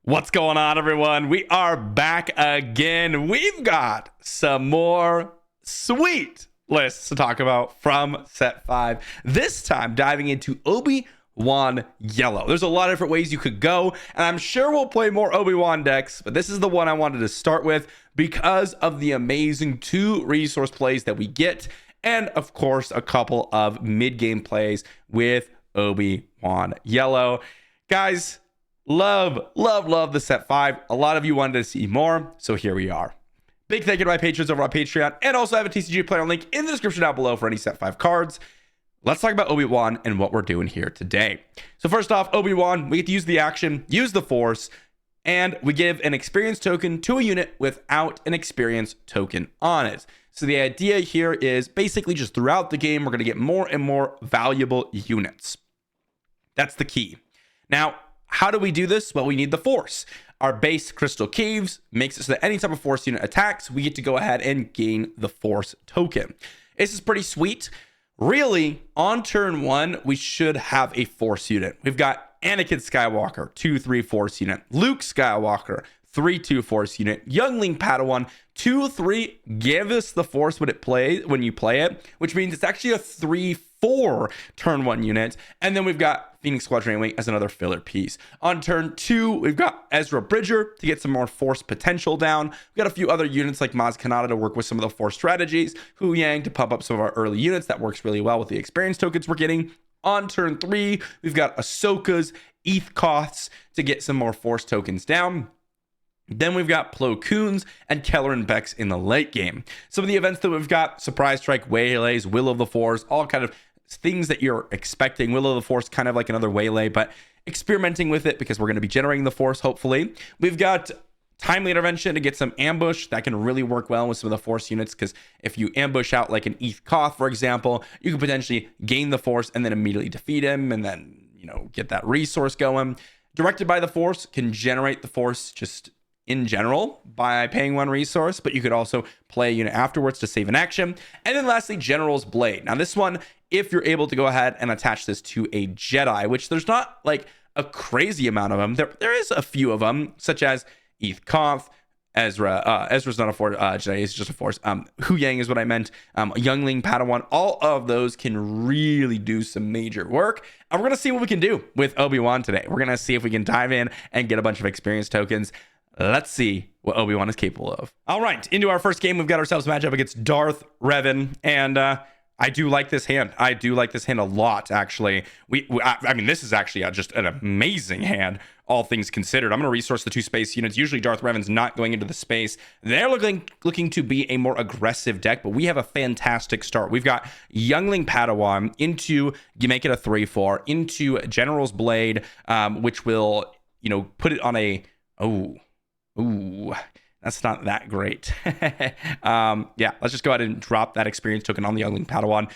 What's going on, everyone? We are back again. We've got some more sweet lists to talk about from set 5. This time diving into Obi-Wan Yellow. There's a lot of different ways you could go, and I'm sure we'll play more Obi-Wan decks, but this is the one I wanted to start with because of the amazing 2 resource plays that we get, and of course a couple of mid-game plays with Obi-Wan Yellow. Guys, love the set 5. A lot of you wanted to see more, so here we are. Big thank you to my patrons over on Patreon, and also I have a TCG player link in the description down below for any set 5 cards. Let's talk about Obi-Wan and what we're doing here today. So first off, Obi-Wan, we get to use the action, use the Force, and we give an experience token to a unit without an experience token on it. So the idea here is basically just throughout the game, we're going to get more and more valuable units. That's the key. Now, how do we do this? Well, we need the Force. Our base Crystal Caves makes it so that any type of Force unit attacks, we get to go ahead and gain the Force token. This is pretty sweet. Really, on turn 1, we should have a Force unit. We've got Anakin Skywalker, 2/3 Force unit. Luke Skywalker, 3/2 Force unit. Youngling Padawan, 2/3. Give us the Force when you play it, which means it's actually a 3/4 turn 1 unit. And then we've got Phoenix Squadron A-Wing as another filler piece. On turn 2, we've got Ezra Bridger to get some more Force potential down. We've got a few other units like Maz Kanata to work with some of the Force strategies. Hu Yang to pump up some of our early units. That works really well with the experience tokens we're getting. On turn 3, we've got Ahsoka's ETH Koths to get some more Force tokens down. Then we've got Plo Koons and Kelleran Becks in the late game. Some of the events that we've got: Surprise Strike, Waylays, Will of the Force, all kind of things that you're expecting. Will of the Force, kind of like another Waylay, but experimenting with it because we're going to be generating the Force, hopefully. We've got Timely Intervention to get some ambush. That can really work well with some of the Force units, because if you ambush out like an ETH Koth, for example, you can potentially gain the Force and then immediately defeat him and then, get that resource going. Directed by the Force can generate the Force just in general by paying 1 resource, but you could also play a unit afterwards to save an action. And then lastly, General's Blade. Now this one, if you're able to go ahead and attach this to a Jedi, which there's not like a crazy amount of them, there is a few of them, such as ETH Koth, Ezra's not a Force, Jedi is just a Force. Hu Yang is what I meant. Youngling Padawan, all of those can really do some major work. And we're gonna see what we can do with Obi-Wan today. We're gonna see if we can dive in and get a bunch of experience tokens. Let's see what Obi-Wan is capable of. All right, into our first game, we've got ourselves a matchup against Darth Revan, and I do like this hand. I do like this hand a lot, actually. I mean, this is actually just an amazing hand, all things considered. I'm going to resource the 2 space units. Usually, Darth Revan's not going into the space. They're looking to be a more aggressive deck, but we have a fantastic start. We've got Youngling Padawan into, you make it a 3/4, into General's Blade, which will, put it on a, Ooh, that's not that great. Yeah, let's just go ahead and drop that experience token on the Youngling Padawan.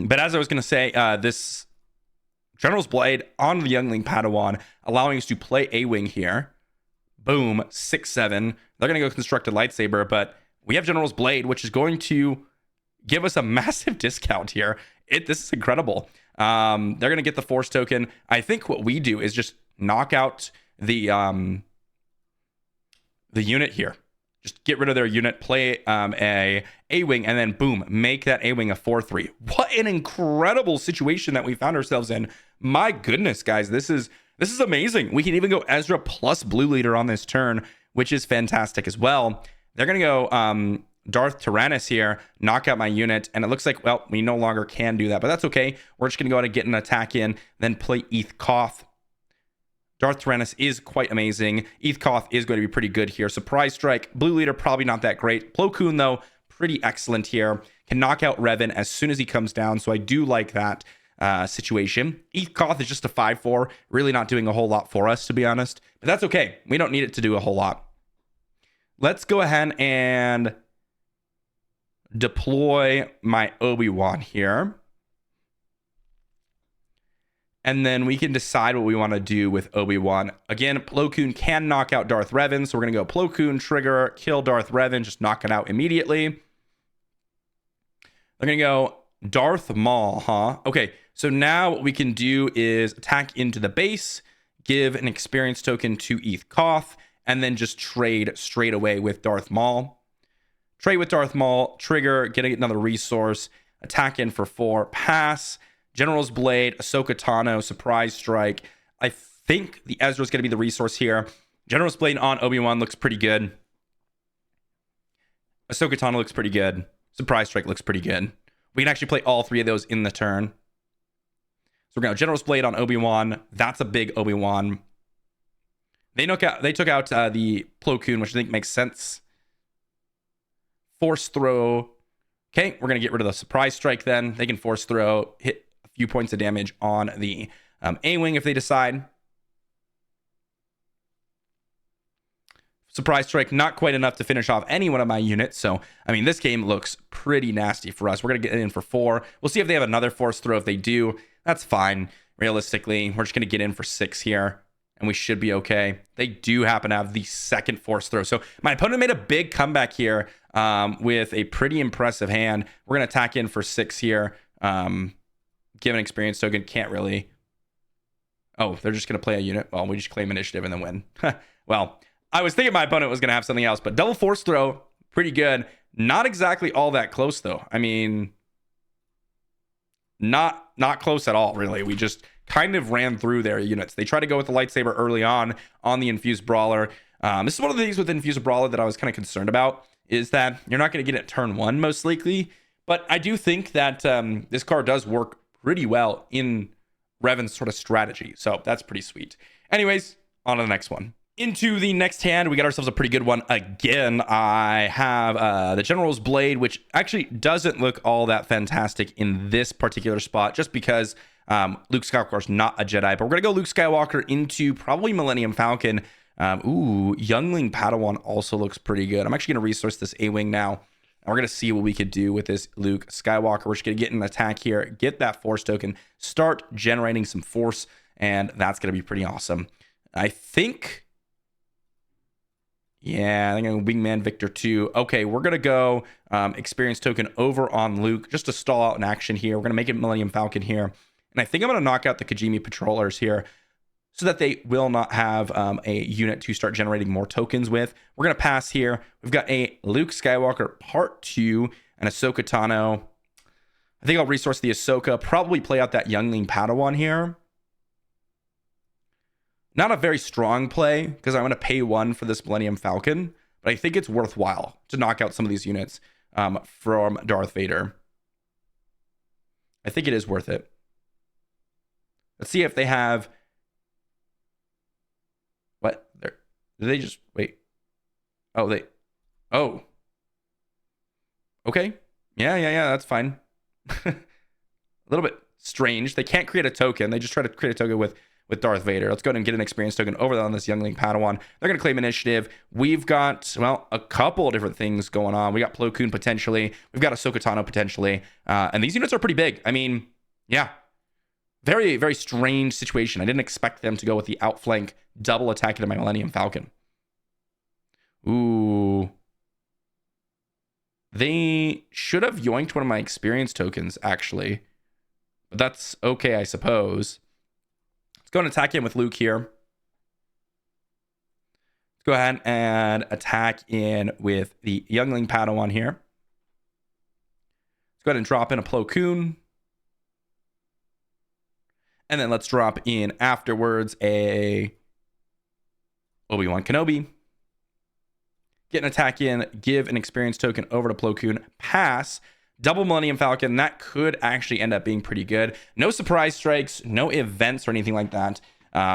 But as I was going to say, this General's Blade on the Youngling Padawan, allowing us to play A-Wing here. Boom, 6/7. They're going to go construct a lightsaber, but we have General's Blade, which is going to give us a massive discount here. This is incredible. They're going to get the Force token. I think what we do is just knock out the unit here. Just get rid of their unit, play A-Wing, and then boom, make that A-Wing a 4/3. What an incredible situation that we found ourselves in. My goodness, guys, this is amazing. We can even go Ezra plus Blue Leader on this turn, which is fantastic as well. They're going to go Darth Tyrannus here, knock out my unit, and it looks like, well, we no longer can do that, but that's okay. We're just going to go ahead and get an attack in, then play ETH Koth. Darth Tyrannus is quite amazing. ETH Koth is going to be pretty good here. Surprise Strike, Blue Leader, probably not that great. Plo Koon, though, pretty excellent here. Can knock out Revan as soon as he comes down, so I do like that situation. ETH Koth is just a 5/4, really not doing a whole lot for us, to be honest. But that's okay. We don't need it to do a whole lot. Let's go ahead and deploy my Obi-Wan here. And then we can decide what we want to do with Obi-Wan. Again, Plo Koon can knock out Darth Revan. So we're going to go Plo Koon, trigger, kill Darth Revan, just knock it out immediately. They're going to go Darth Maul, huh? Okay, so now what we can do is attack into the base, give an experience token to ETH Koth, and then just trade straight away with Darth Maul. Trade with Darth Maul, trigger, get another resource, attack in for 4, pass, General's Blade, Ahsoka Tano, Surprise Strike. I think the Ezra is going to be the resource here. General's Blade on Obi-Wan looks pretty good. Ahsoka Tano looks pretty good. Surprise Strike looks pretty good. We can actually play all 3 of those in the turn. So we're going to General's Blade on Obi-Wan. That's a big Obi-Wan. They took out the Plo Koon, which I think makes sense. Force throw. Okay, we're going to get rid of the Surprise Strike then. They can force throw, hit a few points of damage on the A-Wing if they decide. Surprise Strike, not quite enough to finish off any one of my units. So, I mean, this game looks pretty nasty for us. We're going to get in for 4. We'll see if they have another force throw. If they do, that's fine. Realistically, we're just going to get in for 6 here, and we should be okay. They do happen to have the second force throw. So, my opponent made a big comeback here with a pretty impressive hand. We're going to attack in for 6 here. Give an experience token. Can't really. Oh, they're just going to play a unit. Well, we just claim initiative and then win. Well, I was thinking my opponent was going to have something else, but double force throw, pretty good. Not exactly all that close, though. I mean, not close at all, really. We just kind of ran through their units. They tried to go with the lightsaber early on the Infused Brawler. This is one of the things with Infused Brawler that I was kind of concerned about, is that you're not going to get it turn 1, most likely. But I do think that this card does work pretty well in Revan's sort of strategy. So that's pretty sweet. Anyways, on to the next one. Into the next hand, we got ourselves a pretty good one again. I have the General's Blade, which actually doesn't look all that fantastic in this particular spot, just because Luke Skywalker's not a Jedi. But we're going to go Luke Skywalker into probably Millennium Falcon. Youngling Padawan also looks pretty good. I'm actually going to resource this A-Wing now, and we're going to see what we could do with this Luke Skywalker. We're just going to get an attack here, get that Force token, start generating some Force, and that's going to be pretty awesome. I think... Yeah, I think I'm Wingman Victor 2. Okay, we're going to go experience token over on Luke just to stall out an action here. We're going to make it Millennium Falcon here. And I think I'm going to knock out the Kajimi Patrollers here so that they will not have a unit to start generating more tokens with. We're going to pass here. We've got a Luke Skywalker Part 2 and Ahsoka Tano. I think I'll resource the Ahsoka, probably play out that Youngling Padawan here. Not a very strong play, because I'm going to pay 1 for this Millennium Falcon, but I think it's worthwhile to knock out some of these units from Darth Vader. I think it is worth it. Let's see if they have... What? Did they just... Wait. Oh, they... Oh. Okay. Yeah, that's fine. A little bit strange. They can't create a token. They just try to create a token with Darth Vader. Let's go ahead and get an experience token over on this Youngling Padawan. They're going to claim initiative. We've got, well, a couple of different things going on. We got Plo Koon potentially. We've got Ahsoka Tano potentially. And these units are pretty big. I mean, yeah. Very, very strange situation. I didn't expect them to go with the outflank double attack into my Millennium Falcon. Ooh. They should have yoinked one of my experience tokens, actually. But that's okay, I suppose. Let's go and attack in with Luke here. Let's go ahead and attack in with the Youngling Padawan here. Let's go ahead and drop in a Plo Koon. And then let's drop in afterwards a Obi-Wan Kenobi. Get an attack in, give an experience token over to Plo Koon, pass, double Millennium Falcon. That could actually end up being pretty good. No surprise strikes, no events or anything like that,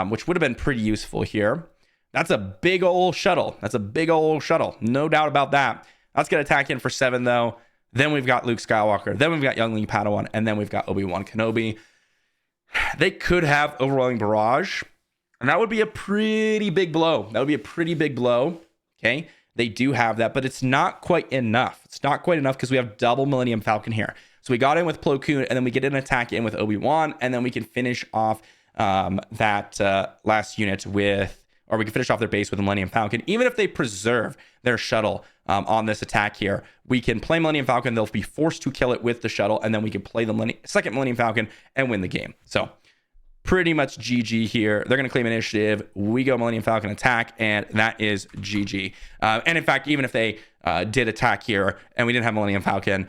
which would have been pretty useful here. That's a big old shuttle. No doubt about that. Let's get attack in for 7, though. Then we've got Luke Skywalker. Then we've got Youngling Padawan. And then we've got Obi-Wan Kenobi. They could have Overwhelming Barrage. And that would be a pretty big blow. Okay? They do have that, but it's not quite enough. Because we have double Millennium Falcon here. So we got in with Plo Koon, and then we get an attack in with Obi-Wan, and then we can finish off that last unit with, or we can finish off their base with a Millennium Falcon. Even if they preserve their shuttle on this attack here, we can play Millennium Falcon. They'll be forced to kill it with the shuttle, and then we can play the second Millennium Falcon and win the game. So pretty much GG here. They're going to claim initiative. We go Millennium Falcon attack, and that is GG. And in fact, even if they did attack here and we didn't have Millennium Falcon,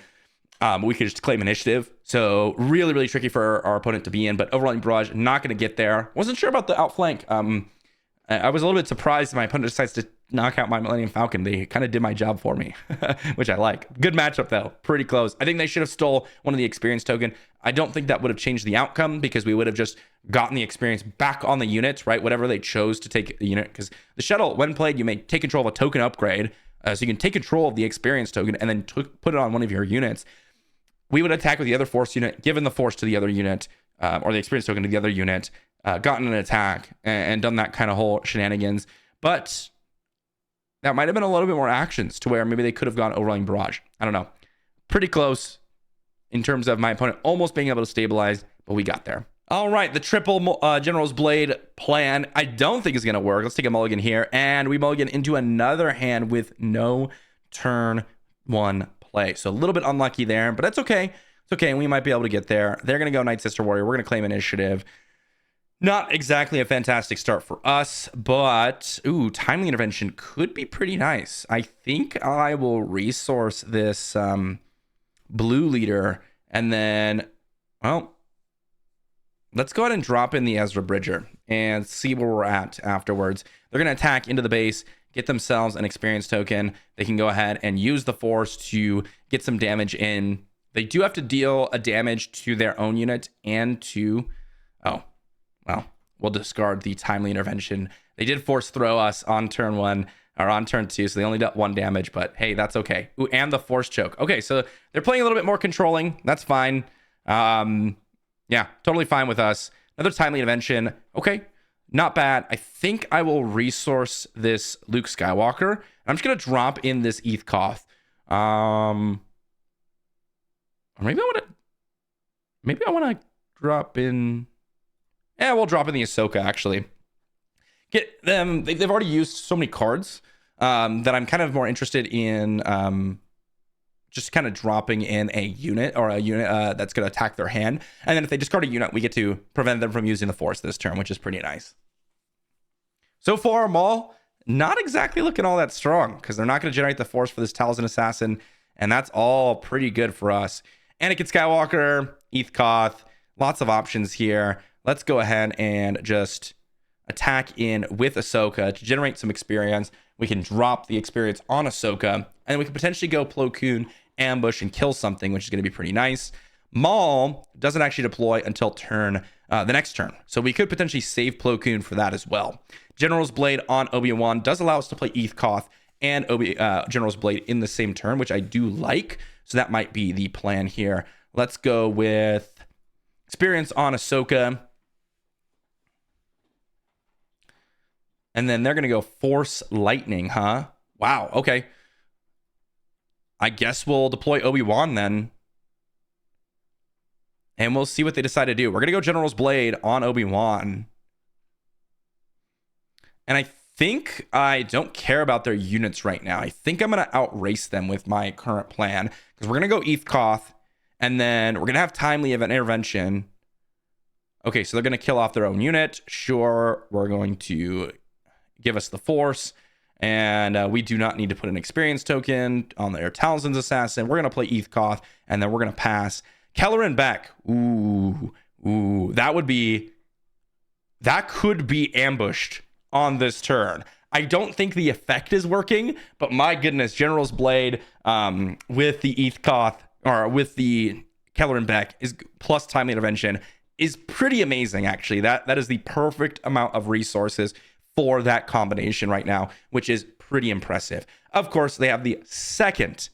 we could just claim initiative. So really, really tricky for our opponent to be in. But Overwhelming Barrage, not going to get there. Wasn't sure about the outflank. I was a little bit surprised my opponent decides to knock out my Millennium Falcon. They kind of did my job for me, which I like. Good matchup, though. Pretty close. I think they should have stole one of the experience token. I don't think that would have changed the outcome because we would have just gotten the experience back on the units, right? Whatever they chose to take the unit. Because the shuttle, when played, you may take control of a token upgrade. So you can take control of the experience token and then put it on one of your units. We would attack with the other force unit, given the force to the other unit, or the experience token to the other unit, gotten an attack, and done that kind of whole shenanigans. But that might have been a little bit more actions to where maybe they could have gone Overwhelming Barrage. I don't know. Pretty close in terms of my opponent almost being able to stabilize, but we got there. All right, the triple General's Blade plan, I don't think is going to work. Let's take a mulligan here, and we mulligan into another hand with no turn one play. So a little bit unlucky there, but that's okay. It's okay, we might be able to get there. They're going to go Night Sister Warrior. We're going to claim initiative. Not exactly a fantastic start for us, but ooh, timely intervention could be pretty nice. I think I will resource this blue leader, and then, well, let's go ahead and drop in the Ezra Bridger and see where we're at afterwards. They're going to attack into the base, get themselves an experience token. They can go ahead and use the force to get some damage in. They do have to deal a damage to their own unit and to, oh, well, we'll discard the timely intervention. They did force throw us on turn one or on turn two, so they only dealt 1 damage, but hey, that's okay. Ooh, and the force choke. Okay, so they're playing a little bit more controlling. That's fine. Yeah, totally fine with us. Another timely intervention. Okay, not bad. I think I will resource this Luke Skywalker. I'm just going to drop in this ETH Koth. Or maybe I want to drop in... Yeah, we'll drop in the Ahsoka, actually. Get them... They've already used so many cards that I'm kind of more interested in... just kind of dropping in a unit that's going to attack their hand. And then if they discard a unit, we get to prevent them from using the force this turn, which is pretty nice. So far, Maul, not exactly looking all that strong because they're not going to generate the force for this Talzin Assassin. And that's all pretty good for us. Anakin Skywalker, ETH Koth, lots of options here. Let's go ahead and just attack in with Ahsoka to generate some experience. We can drop the experience on Ahsoka, and then we can potentially go Plo Koon, ambush, and kill something, which is going to be pretty nice. Maul doesn't actually deploy until the next turn, so we could potentially save Plo Koon for that as well. General's Blade on Obi-Wan does allow us to play ETH Koth and General's Blade in the same turn, which I do like, so that might be the plan here. Let's go with experience on Ahsoka. And then they're going to go Force Lightning, huh? Wow, okay. I guess we'll deploy Obi-Wan then. And we'll see what they decide to do. We're going to go General's Blade on Obi-Wan. And I think I don't care about their units right now. I think I'm going to outrace them with my current plan. Because we're going to go ETH Koth. And then we're going to have timely intervention. Okay, so they're going to kill off their own unit. Sure, we're going to... give us the force, and we do not need to put an experience token on their Talzin's Assassin. We're going to play ETH Koth, and then we're going to pass Kelleran Beck. Ooh, that could be ambushed on this turn. I don't think the effect is working, but my goodness, General's Blade with the ETH Koth, or with the Kelleran Beck is plus timely intervention is pretty amazing, actually. That is the perfect amount of resources for that combination right now, which is pretty impressive. Of course, they have the second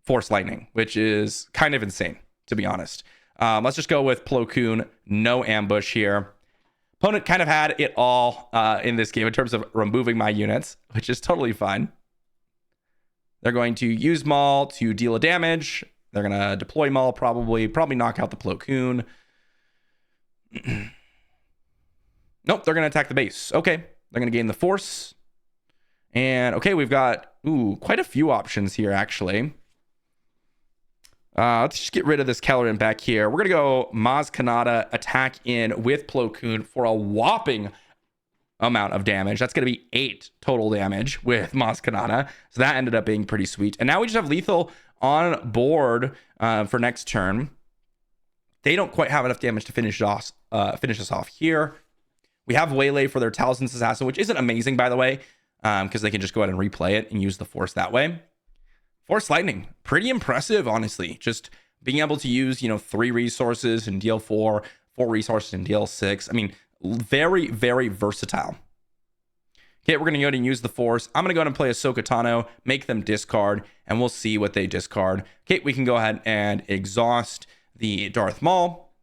Force Lightning, which is kind of insane, to be honest. Let's just go with Plo Koon, no ambush here. Opponent kind of had it all in this game in terms of removing my units, which is totally fine. They're going to use Maul to deal a damage. They're going to deploy Maul, probably knock out the Plo Koon. Nope, they're going to attack the base. Okay, they're going to gain the force. And okay, we've got quite a few options here, actually. Let's just get rid of this Kellerin back here. We're going to go Maz Kanata attack in with Plo Koon for a whopping amount of damage. That's going to be 8 total damage with Maz Kanata. So that ended up being pretty sweet. And now we just have lethal on board for next turn. They don't quite have enough damage to finish us off here. We have Waylay for their Talisman's Assassin, which isn't amazing, by the way, because they can just go ahead and replay it and use the Force that way. Force Lightning, pretty impressive, honestly. Just being able to use, 3 resources and deal 4 resources and deal 6. I mean, very, very versatile. Okay, we're going to go ahead and use the Force. I'm going to go ahead and play Ahsoka Tano, make them discard, and we'll see what they discard. Okay, we can go ahead and exhaust the Darth Maul.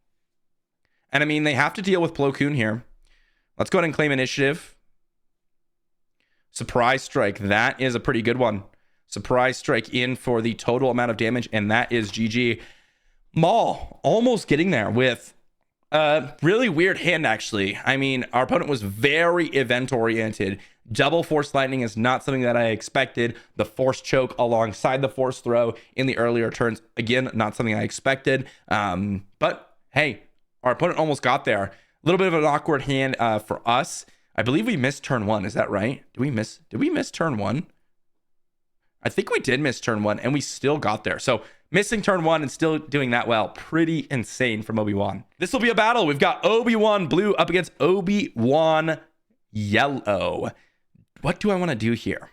And I mean, they have to deal with Plo Koon here. Let's go ahead and claim initiative. Surprise Strike, that is a pretty good one. Surprise Strike in for the total amount of damage, and that is GG. Maul almost getting there with a really weird hand, actually. I mean, our opponent was very event-oriented. Double Force Lightning is not something that I expected. The Force Choke alongside the Force Throw in the earlier turns, again, not something I expected. But hey, our opponent almost got there. A little bit of an awkward hand for us. I believe we missed turn 1. Is that right? Did we miss turn 1? I think we did miss turn 1, and we still got there. So missing turn 1 and still doing that well. Pretty insane from Obi-Wan. This will be a battle. We've got Obi-Wan Blue up against Obi-Wan Yellow. What do I want to do here?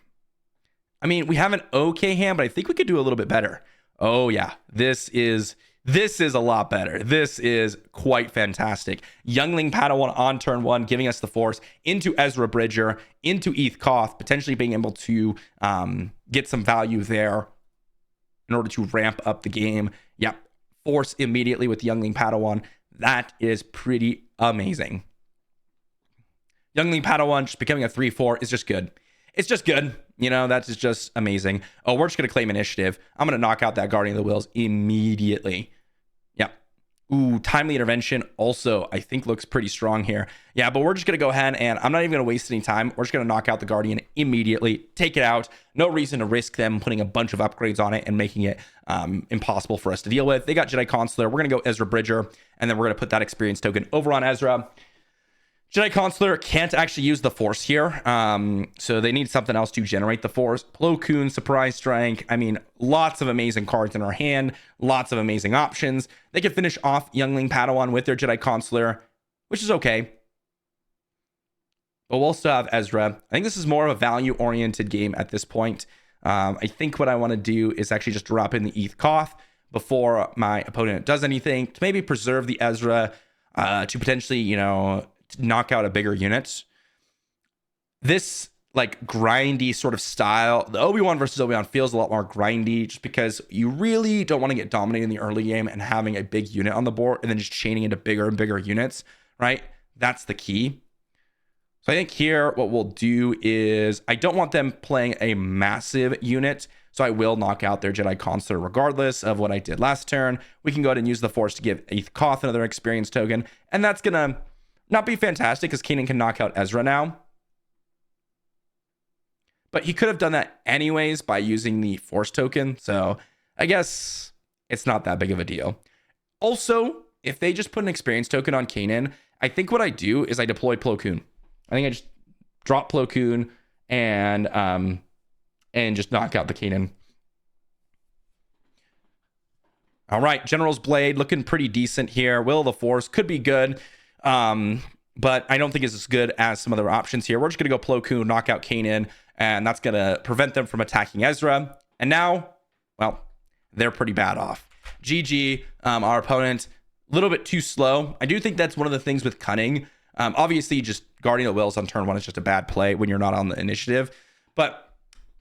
I mean, we have an okay hand, but I think we could do a little bit better. Oh, yeah. This is a lot better. This is quite fantastic. Youngling Padawan on turn 1, giving us the Force into Ezra Bridger, into Eth Koth, potentially being able to get some value there in order to ramp up the game. Yep, Force immediately with Youngling Padawan. That is pretty amazing. Youngling Padawan just becoming a 3/4 is just good. It's just good. That is just amazing. Oh, we're just going to claim initiative. I'm going to knock out that Guardian of the Wills immediately. Yeah. Ooh, Timely Intervention also, I think, looks pretty strong here. Yeah, but we're just going to go ahead and I'm not even going to waste any time. We're just going to knock out the Guardian immediately. Take it out. No reason to risk them putting a bunch of upgrades on it and making it impossible for us to deal with. They got Jedi Consular. We're going to go Ezra Bridger, and then we're going to put that experience token over on Ezra. Jedi Consular can't actually use the Force here, so they need something else to generate the Force. Plo Koon, Surprise Strike. I mean, lots of amazing cards in our hand, lots of amazing options. They can finish off Youngling Padawan with their Jedi Consular, which is okay. But we'll still have Ezra. I think this is more of a value-oriented game at this point. I think what I want to do is actually just drop in the Eth Koth before my opponent does anything to maybe preserve the Ezra to potentially, knock out a bigger unit. This grindy sort of style, the Obi-Wan versus Obi-Wan feels a lot more grindy just because you really don't want to get dominated in the early game and having a big unit on the board and then just chaining into bigger and bigger units, right? That's the key. So I think here what we'll do is I don't want them playing a massive unit, so I will knock out their Jedi Consular regardless of what I did last turn. We can go ahead and use the Force to give Eth Koth another experience token, and that's gonna not be fantastic because Kanan can knock out Ezra now. But he could have done that anyways by using the Force token. So I guess it's not that big of a deal. Also, if they just put an experience token on Kanan, I think what I do is I deploy Plo Koon. I think I just drop Plo Koon and just knock out the Kanan. All right, General's Blade looking pretty decent here. Will of the Force could be good. But I don't think it's as good as some other options here. We're just going to go Plo Koon, knock out Kanan, and that's going to prevent them from attacking Ezra. And now, well, they're pretty bad off. GG, our opponent, a little bit too slow. I do think that's one of the things with Cunning. Obviously, just Guardian of the Wills on turn 1 is just a bad play when you're not on the initiative. But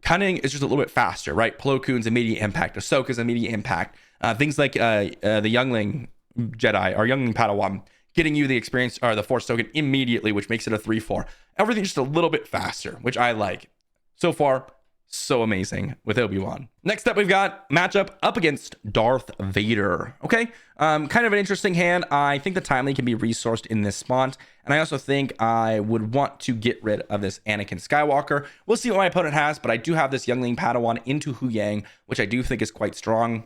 Cunning is just a little bit faster, right? Plo Koon's immediate impact, Ahsoka's immediate impact. Things like the Youngling Jedi or Youngling Padawan getting you the experience or the Force token immediately, which makes it a 3/4. Everything's just a little bit faster, which I like. So far, so amazing with Obi-Wan. Next up, we've got matchup up against Darth Vader. Okay, kind of an interesting hand. I think the Timely can be resourced in this spot, and I also think I would want to get rid of this Anakin Skywalker. We'll see what my opponent has, but I do have this Youngling Padawan into Hu Yang, which I do think is quite strong.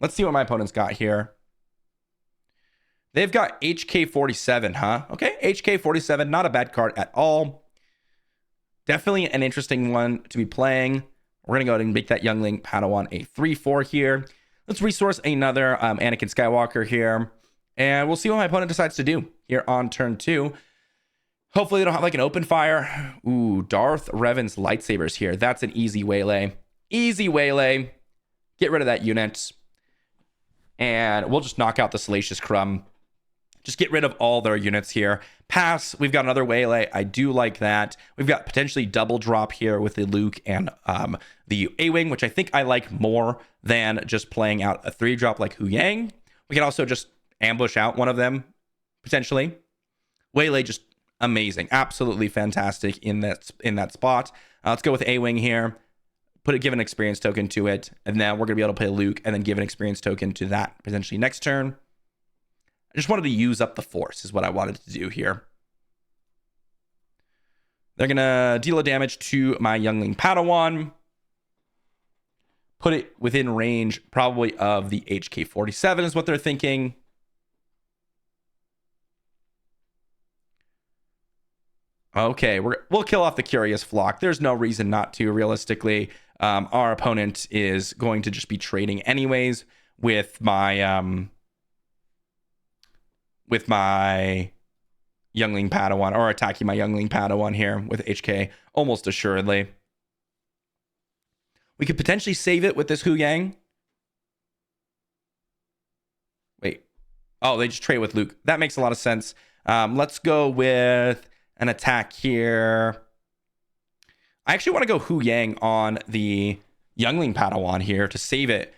Let's see what my opponent's got here. They've got HK47, huh? Okay, HK47, not a bad card at all. Definitely an interesting one to be playing. We're going to go ahead and make that Youngling Padawan a 3-4 here. Let's resource another Anakin Skywalker here. And we'll see what my opponent decides to do here on turn 2. Hopefully they don't have like an open fire. Ooh, Darth Revan's lightsabers here. That's an easy waylay. Easy waylay. Get rid of that unit. And we'll just knock out the Salacious Crumb. Just get rid of all their units here. Pass. We've got another waylay. I do like that. We've got potentially double drop here with the Luke and the A-Wing, which I think I like more than just playing out a 3-drop like Hu Yang. We can also just ambush out one of them, potentially. Waylay just amazing. Absolutely fantastic in that spot. Let's go with A-Wing here. Give an experience token to it. And then we're going to be able to play Luke and then give an experience token to that potentially next turn. I just wanted to use up the force is what I wanted to do here. They're going to deal a damage to my Youngling Padawan. Put it within range probably of the HK47 is what they're thinking. Okay, we'll kill off the Curious Flock. There's no reason not to, realistically. Our opponent is going to just be trading anyways with my Youngling Padawan, or attacking my Youngling Padawan here with HK almost assuredly. We could potentially save it with this Hu Yang. Wait. Oh, they just trade with Luke. That makes a lot of sense. Let's go with an attack here. I actually want to go Hu Yang on the Youngling Padawan here to save it.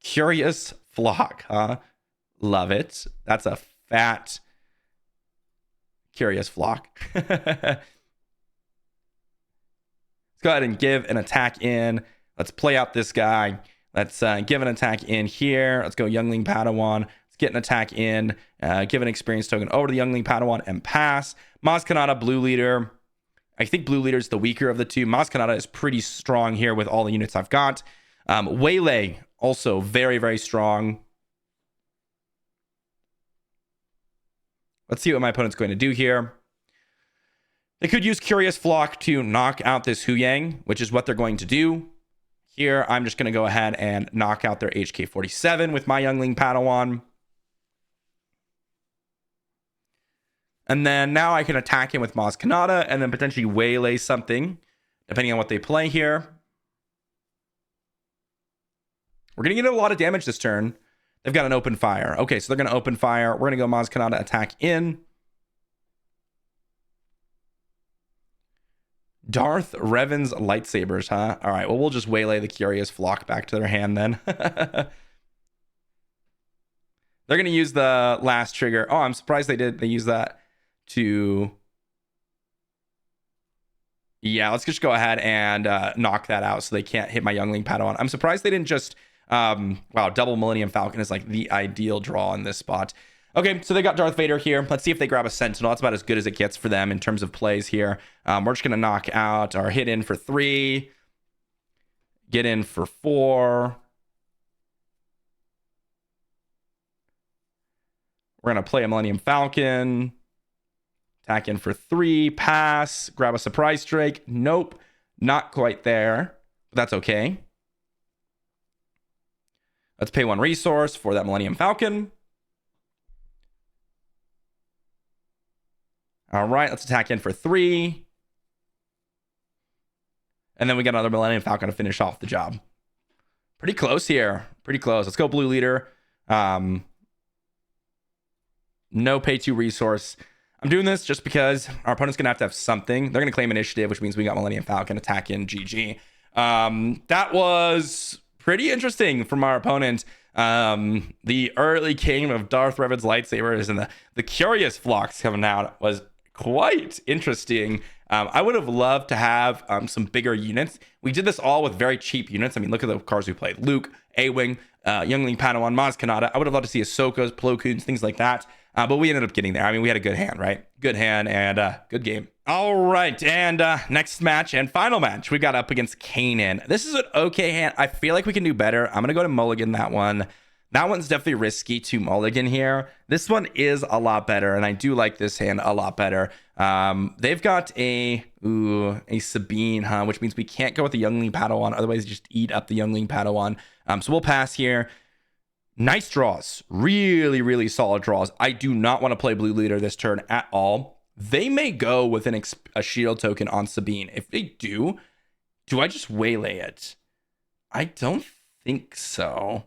Curious Flock, huh? Love it. That's a fat Curious Flock. Let's go ahead and give an attack in. Let's play out this guy. Let's give an attack in here. Let's go Youngling Padawan. Let's get an attack in. Give an experience token over to the Youngling Padawan and pass. Maz Kanata, Blue Leader. I think Blue Leader is the weaker of the two. Maz Kanata is pretty strong here with all the units I've got. Waylay, also very, very strong. Let's see what my opponent's going to do here. They could use Curious Flock to knock out this Hu Yang, which is what they're going to do. Here, I'm just going to go ahead and knock out their HK47 with my Youngling Padawan. And then now I can attack him with Maz Kanata and then potentially waylay something, depending on what they play here. We're going to get a lot of damage this turn. They've got an open fire. Okay, so they're going to open fire. We're going to go Maz Kanata attack in. Darth Revan's lightsabers, huh? All right, well, we'll just waylay the Curious Flock back to their hand then. They're going to use the last trigger. Oh, I'm surprised they use that to... Yeah, let's just go ahead and knock that out so they can't hit my Youngling Padawan. I'm surprised they didn't just... wow, double Millennium Falcon is like the ideal draw in this spot. Okay, so they got Darth Vader here. Let's see if they grab a Sentinel. That's about as good as it gets for them in terms of plays here. We're just going to knock out our hit in for 3. Get in for 4. We're going to play a Millennium Falcon. Attack in for 3. Pass. Grab a Surprise Strike. Nope. Not quite there. But that's okay. Let's pay 1 resource for that Millennium Falcon. All right, let's attack in for 3. And then we got another Millennium Falcon to finish off the job. Pretty close here. Pretty close. Let's go Blue Leader. No pay 2 resource. I'm doing this just because our opponent's going to have something. They're going to claim initiative, which means we got Millennium Falcon attack in GG. That was pretty interesting from our opponent. The early game of Darth Revan's lightsabers and the Curious Flocks coming out was quite interesting. I would have loved to have some bigger units. We did this all with very cheap units. I mean, look at the cards we played. Luke, A-Wing, Youngling Padawan, Maz Kanata. I would have loved to see Ahsoka's, Plo Koons, things like that. But we ended up getting there. I mean, we had a good hand, right? Good hand and good game. All right, and next match and final match, we got up against Kanan. This is an okay hand. I feel like we can do better. I'm going to go to mulligan that one. That one's definitely risky to mulligan here. This one is a lot better, and I do like this hand a lot better. They've got a Sabine, huh? Which means we can't go with the Youngling Padawan. Otherwise, just eat up the Youngling Padawan. So we'll pass here. Nice draws. Really, really solid draws. I do not want to play blue leader this turn at all. They may go with a shield token on Sabine. If they do I just waylay it? I don't think so.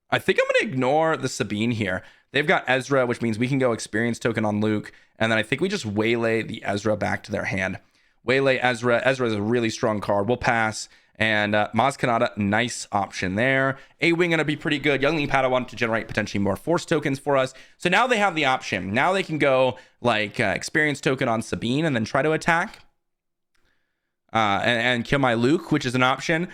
I think I'm going to ignore the Sabine here. They've got Ezra, which means we can go experience token on Luke. And then I think we just waylay the Ezra back to their hand. Waylay Ezra. Ezra is a really strong card. We'll pass. And Maz Kanata, nice option there. A-Wing going to be pretty good. Youngling Padawan to generate potentially more force tokens for us. So now they have the option. Now they can go like experience token on Sabine and then try to attack. And kill my Luke, which is an option.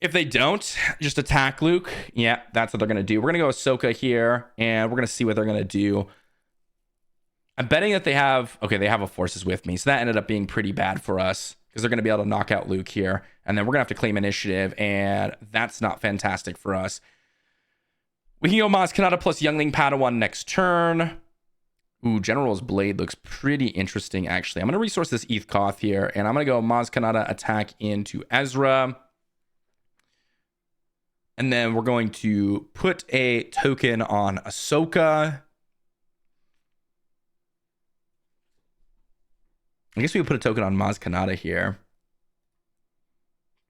If they don't, just attack Luke. Yeah, that's what they're going to do. We're going to go Ahsoka here, and we're going to see what they're going to do. I'm betting that they have a forces with me, so that ended up being pretty bad for us because they're going to be able to knock out Luke here, and then we're going to have to claim initiative, and that's not fantastic for us. We can go Maz Kanata plus Youngling Padawan next turn. Ooh, General's Blade looks pretty interesting, actually. I'm going to resource this Eth Koth here, and I'm going to go Maz Kanata attack into Ezra. And then we're going to put a token on Ahsoka. I guess we would put a token on Maz Kanata here.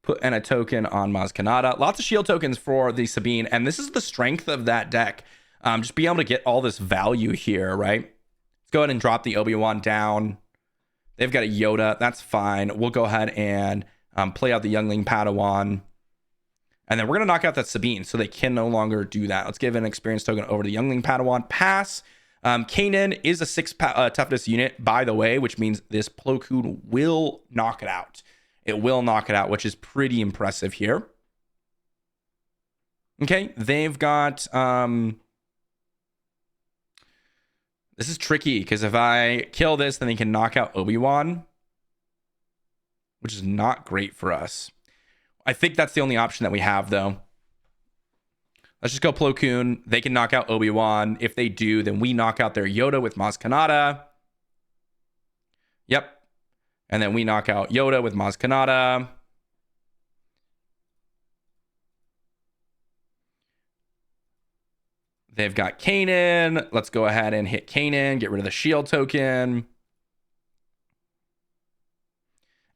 Put in a token on Maz Kanata. Lots of shield tokens for the Sabine. And this is the strength of that deck. Just being able to get all this value here, right? Let's go ahead and drop the Obi-Wan down. They've got a Yoda. That's fine. We'll go ahead and play out the Youngling Padawan. And then we're going to knock out that Sabine, so they can no longer do that. Let's give an experience token over to the Youngling Padawan. Pass. Kanan is a 6 toughness unit, by the way, which means this Plo Koon will knock it out. It will knock it out, which is pretty impressive here. Okay, they've got... This is tricky, because if I kill this, then they can knock out Obi-Wan, which is not great for us. I think that's the only option that we have, though. Let's just go Plo Koon. They can knock out Obi-Wan. If they do, then we knock out their Yoda with Maz Kanata. Yep. And then we knock out Yoda with Maz Kanata. They've got Kanan. Let's go ahead and hit Kanan. Get rid of the shield token.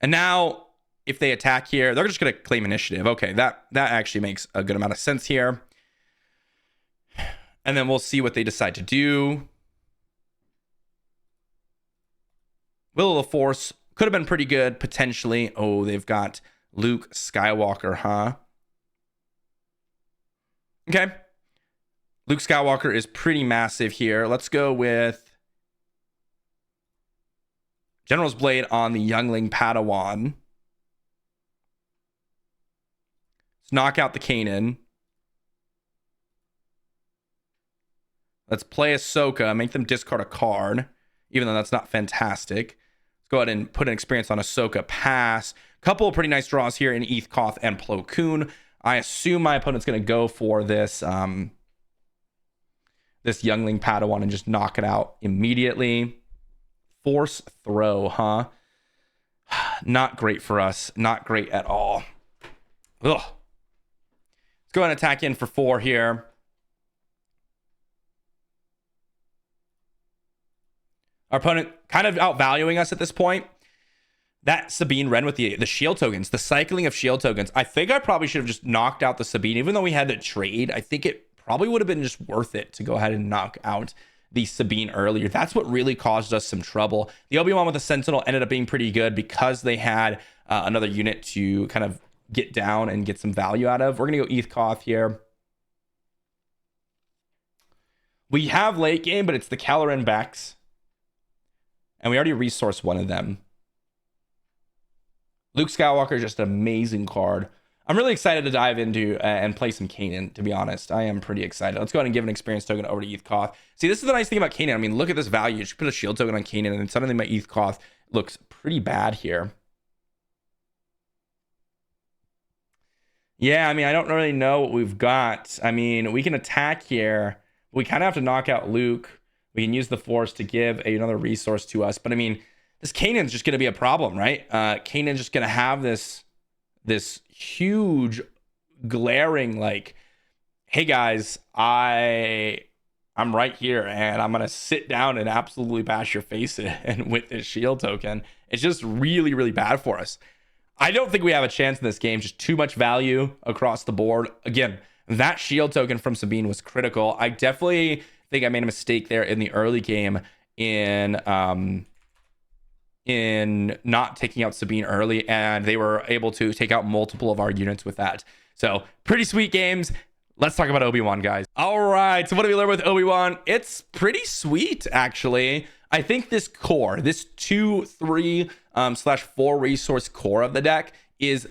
And now... if they attack here, they're just going to claim initiative. Okay, that actually makes a good amount of sense here. And then we'll see what they decide to do. Will of the Force could have been pretty good, potentially. Oh, they've got Luke Skywalker, huh? Okay. Luke Skywalker is pretty massive here. Let's go with General's Blade on the Youngling Padawan. Let's knock out the Kanan. Let's play Ahsoka, make them discard a card, even though that's not fantastic. Let's go ahead and put an experience on Ahsoka. Pass. Couple of pretty nice draws here in Eth Koth and Plo Koon. I assume my opponent's going to go for this this Youngling Padawan and just knock it out immediately. Force throw, huh? Not great for us. Not great at all. Ugh. Let's go ahead and attack in for 4 here. Our opponent kind of outvaluing us at this point. That Sabine Wren with the shield tokens, the cycling of shield tokens. I think I probably should have just knocked out the Sabine. Even though we had to trade, I think it probably would have been just worth it to go ahead and knock out the Sabine earlier. That's what really caused us some trouble. The Obi-Wan with the Sentinel ended up being pretty good because they had another unit to kind of get down and get some value out of. We're going to go Eth Koth here. We have late game, but it's the Caloran Bex. And we already resourced one of them. Luke Skywalker is just an amazing card. I'm really excited to dive into and play some Kanan, to be honest. I am pretty excited. Let's go ahead and give an experience token over to ETH Koth. See, this is the nice thing about Kanan. I mean, look at this value. Just put a shield token on Kanan, and suddenly my ETH Koth looks pretty bad here. Yeah, I mean, I don't really know what we've got. I mean, we can attack here. We kind of have to knock out Luke. We can use the Force to give another resource to us. But I mean, this Kanan's just going to be a problem, right? Kanan's just going to have this huge glaring like, hey guys, I'm right here and I'm going to sit down and absolutely bash your face in with this shield token. It's just really, really bad for us. I don't think we have a chance in this game. Just too much value across the board. Again, that shield token from Sabine was critical. I definitely think I made a mistake there in the early game in not taking out Sabine early, and they were able to take out multiple of our units with that. So pretty sweet games. Let's talk about Obi-Wan, guys. All right, so what do we learn with Obi-Wan? It's pretty sweet, actually. I think this core, this 2/3/4 resource core of the deck is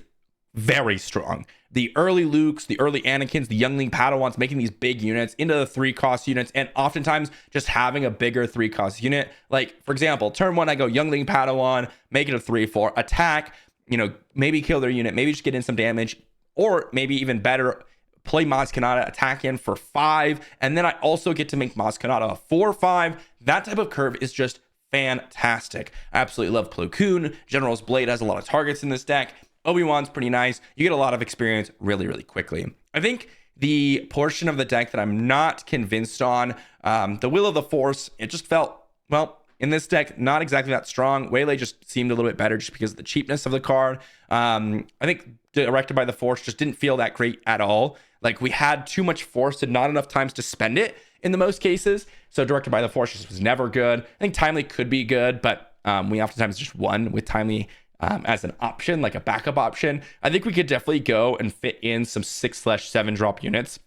very strong. The early Lukes, the early Anakins, the youngling Padawans making these big units into the 3-cost units, and oftentimes just having a bigger 3-cost unit. Like, for example, turn 1, I go youngling Padawan, make it a 3/4, attack, maybe kill their unit, maybe just get in some damage, or maybe even better, play Maz Kanata, attack in for 5, and then I also get to make Maz Kanata a 4/5. That type of curve is just fantastic. I absolutely love Plo Koon. General's Blade has a lot of targets in this deck. Obi-Wan's pretty nice. You get a lot of experience really, really quickly. I think the portion of the deck that I'm not convinced on, the Will of the Force, it just felt, well, in this deck, not exactly that strong. Waylay just seemed a little bit better just because of the cheapness of the card. I think Directed by the Force just didn't feel that great at all. Like, we had too much Force and not enough times to spend it in the most cases. So Directed by the Force just was never good. I think Timely could be good, but we oftentimes just won with Timely as an option, like a backup option. I think we could definitely go and fit in some 6/7 drop units.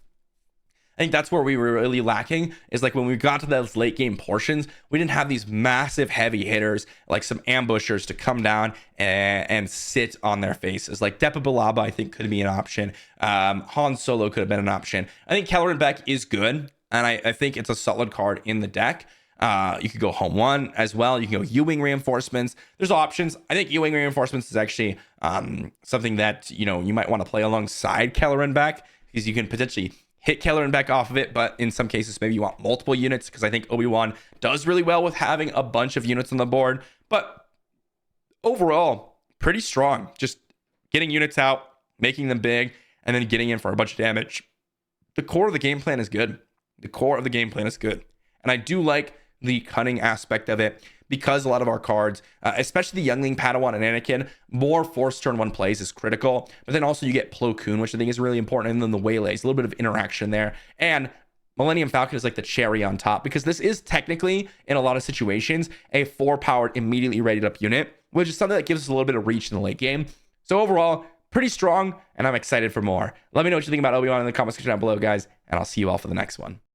I think that's where we were really lacking, is like when we got to those late game portions, we didn't have these massive heavy hitters, like some ambushers to come down and sit on their faces. Like Depa Billaba, I think, could be an option. Han Solo could have been an option. I think Kelleran Beck is good, and I think it's a solid card in the deck. You could go Home 1 as well. You can go U-Wing Reinforcements. There's options. I think U-Wing Reinforcements is actually something that you might want to play alongside Kelleran Beck, because you can potentially hit Kelleran Beck off of it, but in some cases maybe you want multiple units, because I think Obi-Wan does really well with having a bunch of units on the board. But overall, pretty strong. Just getting units out, making them big, and then getting in for a bunch of damage. The core of the game plan is good. And I do like the cunning aspect of it, because a lot of our cards, especially the youngling Padawan and Anakin, more Force turn 1 plays is critical. But then also you get Plo Koon, which I think is really important, and then the Waylays, a little bit of interaction there. And Millennium Falcon is like the cherry on top, because this is technically, in a lot of situations, a 4-powered, immediately rated up unit, which is something that gives us a little bit of reach in the late game. So overall, pretty strong, and I'm excited for more. Let me know what you think about Obi-Wan in the comment section down below, guys, and I'll see you all for the next one.